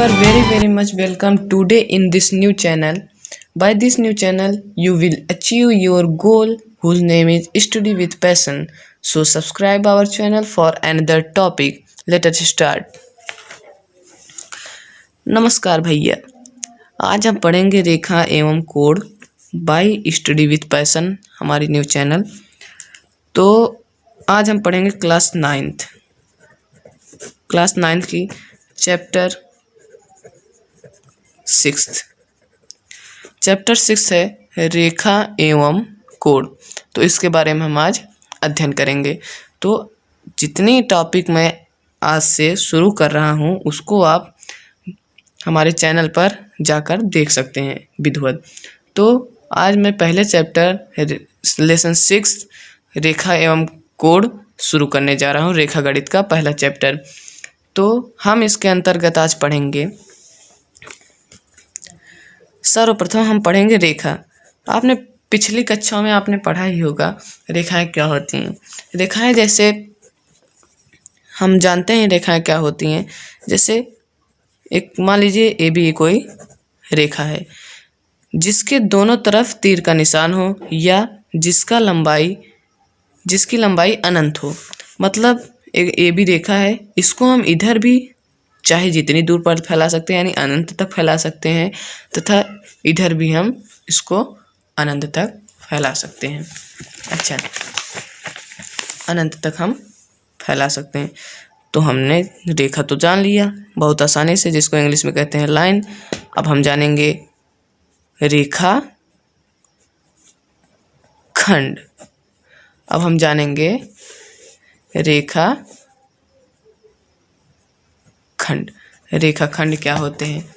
are very much welcome today in this new channel. By this new channel, you will achieve your goal whose name is Study with Passion. So subscribe our channel for another topic. Let us start. नमस्कार भैया, आज हम पढ़ेंगे रेखा एवं code bye study with passion, हमारी new channel. तो आज हम पढ़ेंगे क्लास नाइन्थ की चैप्टर 6 है रेखा एवं कोड। तो इसके बारे में हम आज अध्ययन करेंगे। तो जितनी टॉपिक मैं आज से शुरू कर रहा हूँ उसको आप हमारे चैनल पर जाकर देख सकते हैं विधिवत। तो आज मैं पहले चैप्टर लेसन 6 रेखा एवं कोड शुरू करने जा रहा हूँ, रेखा गणित का पहला चैप्टर। तो हम इसके अंतर्गत आज पढ़ेंगे, सर्वप्रथम हम पढ़ेंगे रेखा। आपने पिछली कक्षाओं में आपने पढ़ा ही होगा रेखाएं क्या होती हैं। रेखाएं जैसे हम जानते हैं रेखाएं क्या होती हैं। जैसे एक मान लीजिए ए बी कोई रेखा है जिसके दोनों तरफ तीर का निशान हो या जिसकी लंबाई अनंत हो। मतलब एक ए बी रेखा है, इसको हम इधर भी चाहे जितनी दूर पर फैला सकते हैं यानी अनंत तक फैला सकते हैं, तथा इधर भी हम इसको अनंत तक फैला सकते हैं। अच्छा, अनंत तक हम फैला सकते हैं। तो हमने रेखा तो जान लिया बहुत आसानी से, जिसको इंग्लिश में कहते हैं लाइन। अब हम जानेंगे रेखा खंड। अब हम जानेंगे रेखा खंड। रेखा खंड क्या होते हैं?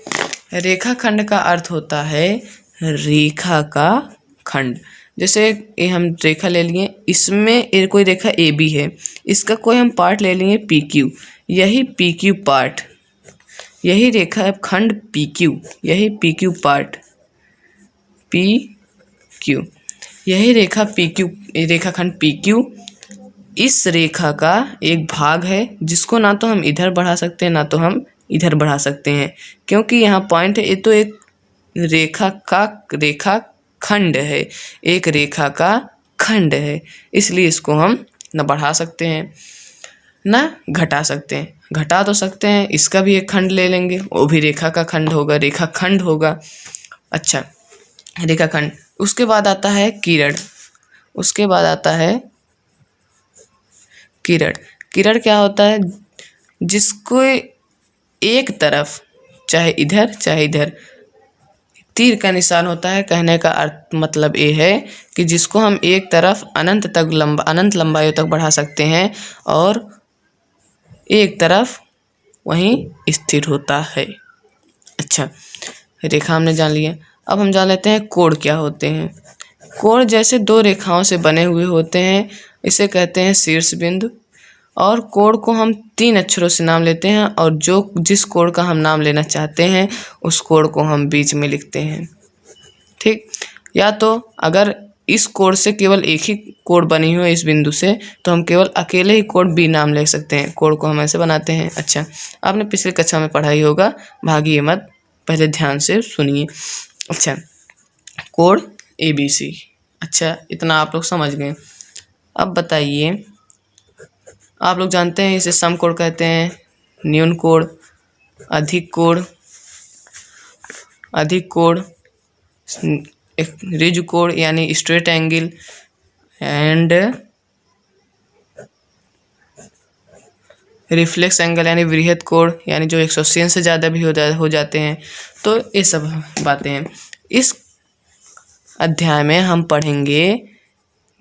रेखा खंड का अर्थ होता है रेखा का खंड। जैसे ये हम रेखा ले लिए, इसमें कोई रेखा ए बी है, इसका कोई हम पार्ट ले लेंगे पी क्यू, यही पी क्यू पार्ट, यही रेखा खंड पी क्यू, यही P Q part P Q, यही रेखा पी क्यू, रेखा खंड पी क्यू इस रेखा का एक भाग है जिसको ना तो हम इधर बढ़ा सकते हैं ना तो हम इधर बढ़ा सकते हैं, क्योंकि यहाँ पॉइंट है। ये तो एक रेखा खंड है, एक रेखा का खंड है, इसलिए इसको हम न बढ़ा सकते हैं ना घटा सकते हैं। घटा तो सकते हैं, इसका भी एक खंड ले लेंगे, वो भी रेखा का खंड होगा, रेखा खंड होगा। अच्छा, रेखा खंड। उसके बाद आता है किरण। उसके बाद आता है किरण। किरण क्या होता है? जिसको एक तरफ चाहे इधर चाहे इधर तीर का निशान होता है। कहने का अर्थ मतलब ये है कि जिसको हम एक तरफ अनंत लंबाई तक बढ़ा सकते हैं और एक तरफ वहीं स्थिर होता है। अच्छा, रेखा हमने जान लिया। अब हम जान लेते हैं कोण क्या होते हैं। कोण जैसे दो रेखाओं से बने हुए होते हैं, इसे कहते हैं शीर्ष बिंदु। और कोण को हम 3 अक्षरों से नाम लेते हैं, और जिस कोण का हम नाम लेना चाहते हैं उस कोण को हम बीच में लिखते हैं। ठीक, या तो अगर इस कोण से केवल एक ही कोण बनी हो इस बिंदु से, तो हम केवल अकेले ही कोण बी नाम ले सकते हैं। कोण को हम ऐसे बनाते हैं। अच्छा, आपने पिछले कक्षा में पढ़ा ही होगा, भागिए मत, पहले ध्यान से सुनिए। अच्छा, कोण ABC। अच्छा, इतना आप लोग समझ गए। अब बताइए, आप लोग जानते हैं इसे समकोण कहते हैं, न्यून कोण, अधिक कोण, ऋजु कोण यानी straight angle, and reflex angle यानी वृहद कोण, यानी जो 180 से ज़्यादा भी हो जाते हैं। तो ये सब बातें हैं। इस अध्याय में हम पढ़ेंगे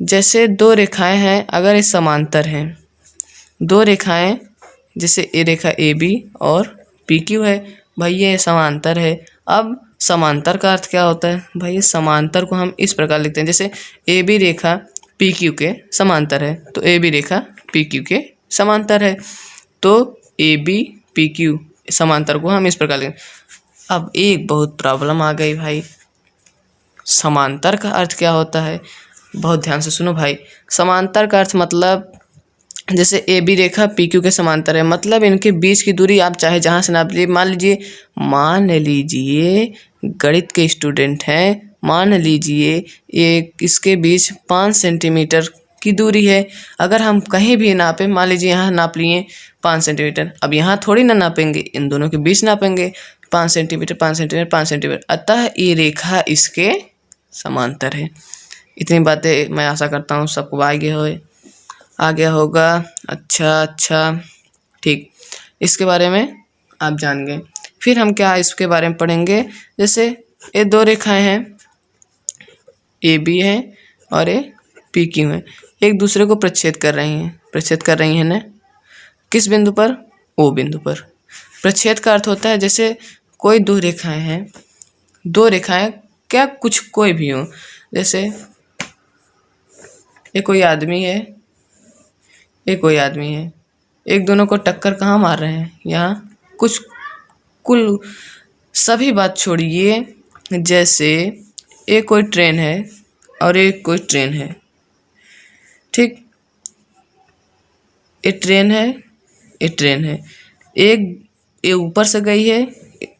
जैसे दो रेखाएं हैं, अगर ये समांतर हैं, दो रेखाएं जैसे ये रेखा ए बी और पी क्यू है, भाई ये समांतर है। अब समांतर का अर्थ क्या होता है? भाई समांतर को हम इस प्रकार लिखते हैं, जैसे ए बी रेखा पी क्यू के समांतर है, तो ए बी रेखा पी क्यू के समांतर है, तो ए बी पी क्यू समांतर को हम इस प्रकार लिखें। अब एक बहुत प्रॉब्लम आ गई भाई, समांतर का अर्थ क्या होता है? बहुत ध्यान से सुनो भाई। समांतर का अर्थ मतलब जैसे ए बी रेखा पी क्यू के समांतर है, मतलब इनके बीच की दूरी आप चाहे जहाँ से नाप लीजिए। मान लीजिए गणित के स्टूडेंट हैं, मान लीजिए ये इसके बीच 5 सेंटीमीटर की दूरी है। अगर हम कहीं भी नापें, मान लीजिए यहाँ नाप लिए 5 सेंटीमीटर, अब यहाँ थोड़ी ना नापेंगे, इन दोनों के बीच नापेंगे 5 सेंटीमीटर 5 सेंटीमीटर 5 सेंटीमीटर, अतः ये रेखा इसके समांतर है। इतनी बातें मैं आशा करता हूँ सबको आ गया होगा। अच्छा ठीक, इसके बारे में आप जान गए। फिर हम क्या इसके बारे में पढ़ेंगे, जैसे ये दो रेखाएं हैं, ए बी है और ए पी क्यू है, एक दूसरे को प्रच्छेद कर रही हैं ना, किस बिंदु पर? ओ बिंदु पर। प्रच्छेद का अर्थ होता है जैसे कोई दो रेखाएं क्या कुछ कोई भी हो, जैसे ये कोई आदमी है, एक दोनों को टक्कर कहाँ मार रहे हैं? यहाँ कुछ कुल सभी बात छोड़िए, जैसे एक कोई ट्रेन है और एक कोई ट्रेन है, ठीक, ये ट्रेन है, ये ऊपर से गई है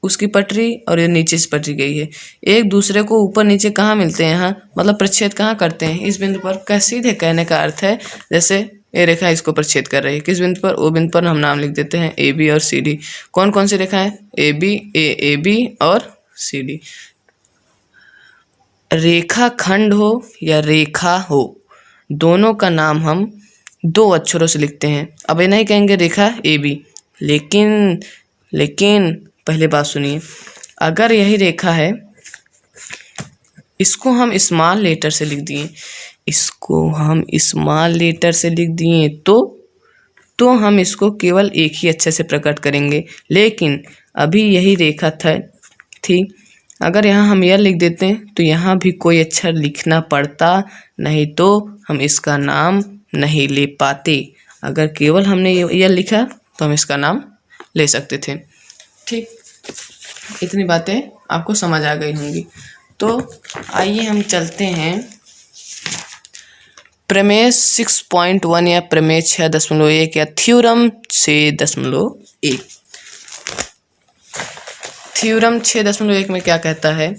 उसकी पटरी और ये नीचे से पटरी गई है, एक दूसरे को ऊपर नीचे कहाँ मिलते हैं? यहाँ, मतलब प्रच्छेद कहाँ करते हैं? इस बिंदु पर। का सीधे कहने का अर्थ है जैसे ये रेखा इसको प्रच्छेद कर रही है, किस बिंदु पर? ओ बिंदु पर। हम नाम लिख देते हैं ए बी और सी डी। कौन कौन सी रेखा है? ए बी और सी डी। रेखा खंड हो या रेखा हो, दोनों का नाम हम 2 अक्षरों से लिखते हैं। अब ये नहीं कहेंगे रेखा ए बी, लेकिन पहले बात सुनिए, अगर यही रेखा है, इसको हम स्मॉल लेटर से लिख दिए, तो हम इसको केवल एक ही अक्षर से प्रकट करेंगे। लेकिन अभी यही रेखा थी, अगर यहाँ हम यह लिख देते हैं तो यहाँ भी कोई अक्षर लिखना पड़ता, नहीं तो हम इसका नाम नहीं ले पाते। अगर केवल हमने यह लिखा तो हम इसका नाम ले सकते थे, ठीक। इतनी बातें आपको समझ आ गई होंगी। तो आइए हम चलते हैं प्रमेय 6.1 या प्रमेय 6.1 या थ्योरम 6.1। थ्योरम 6.1 में क्या कहता है?